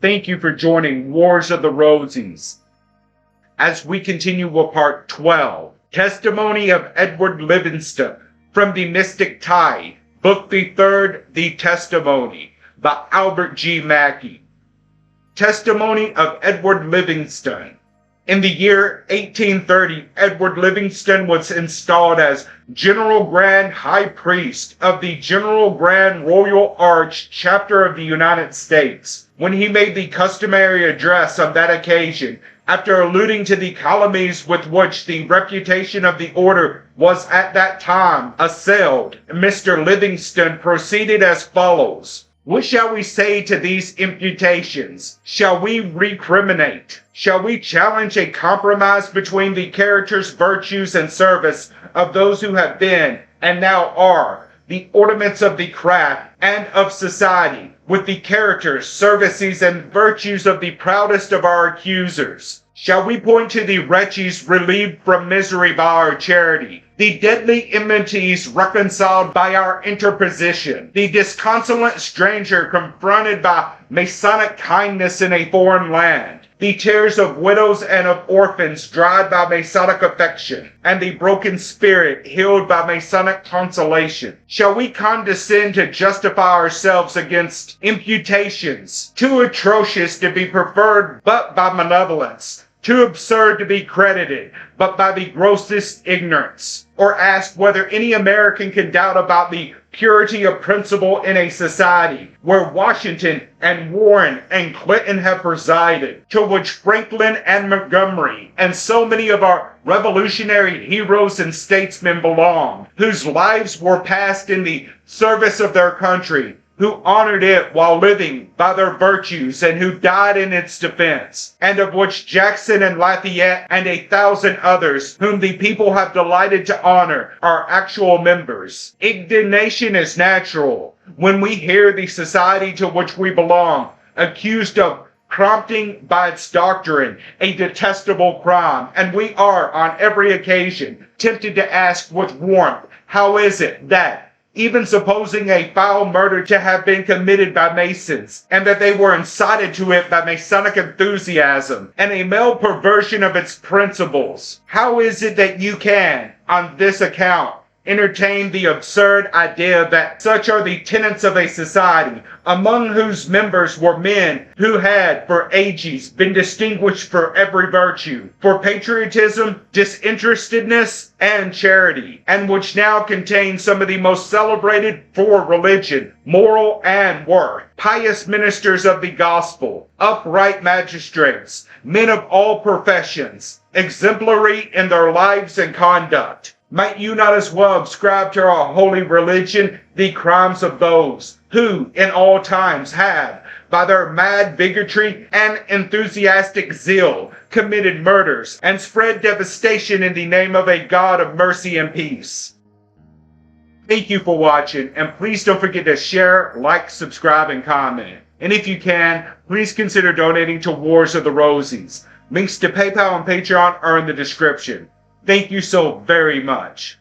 thank you for joining Wars of the Rosies. As we continue with part 12, Testimony of Edward Livingston, from the Mystic Tide, Book the Third, The Testimony, by Albert G. Mackey. Testimony of Edward Livingston. In the year 1830, Edward Livingston was installed as General Grand High Priest of the General Grand Royal Arch Chapter of the United States. When he made the customary address on that occasion, after alluding to the calumnies with which the reputation of the order was at that time assailed, Mr. Livingston proceeded as follows. What shall we say to these imputations? Shall we recriminate? Shall we challenge a compromise between the characters, virtues, and service of those who have been, and now are, the ornaments of the craft and of society, with the characters, services, and virtues of the proudest of our accusers? Shall we point to the wretches relieved from misery by our charity, the deadly enmities reconciled by our interposition, the disconsolate stranger confronted by Masonic kindness in a foreign land, the tears of widows and of orphans dried by Masonic affection, and the broken spirit healed by Masonic consolation? Shall we condescend to justify ourselves against imputations too atrocious to be preferred but by malevolence, too absurd to be credited but by the grossest ignorance? Or ask whether any American can doubt about the purity of principle in a society where Washington and Warren and Clinton have presided, to which Franklin and Montgomery and so many of our revolutionary heroes and statesmen belong, whose lives were passed in the service of their country, who honored it while living by their virtues and who died in its defense, and of which Jackson and Lafayette and 1,000 others whom the people have delighted to honor are actual members. Indignation is natural when we hear the society to which we belong accused of prompting by its doctrine a detestable crime, and we are on every occasion tempted to ask with warmth, how is it that, even supposing a foul murder to have been committed by Masons, and that they were incited to it by Masonic enthusiasm, and a male perversion of its principles, how is it that you can, on this account, entertain the absurd idea that such are the tenets of a society, among whose members were men who had for ages been distinguished for every virtue, for patriotism, disinterestedness, and charity, and which now contain some of the most celebrated for religion, moral, and worth, pious ministers of the gospel, upright magistrates, men of all professions, exemplary in their lives and conduct? Might you not as well ascribe to our holy religion the crimes of those who, in all times, have, by their mad bigotry and enthusiastic zeal, committed murders and spread devastation in the name of a God of mercy and peace? Thank you for watching, and please don't forget to share, like, subscribe, and comment. And if you can, please consider donating to Wars of the Rosies. Links to PayPal and Patreon are in the description. Thank you so very much.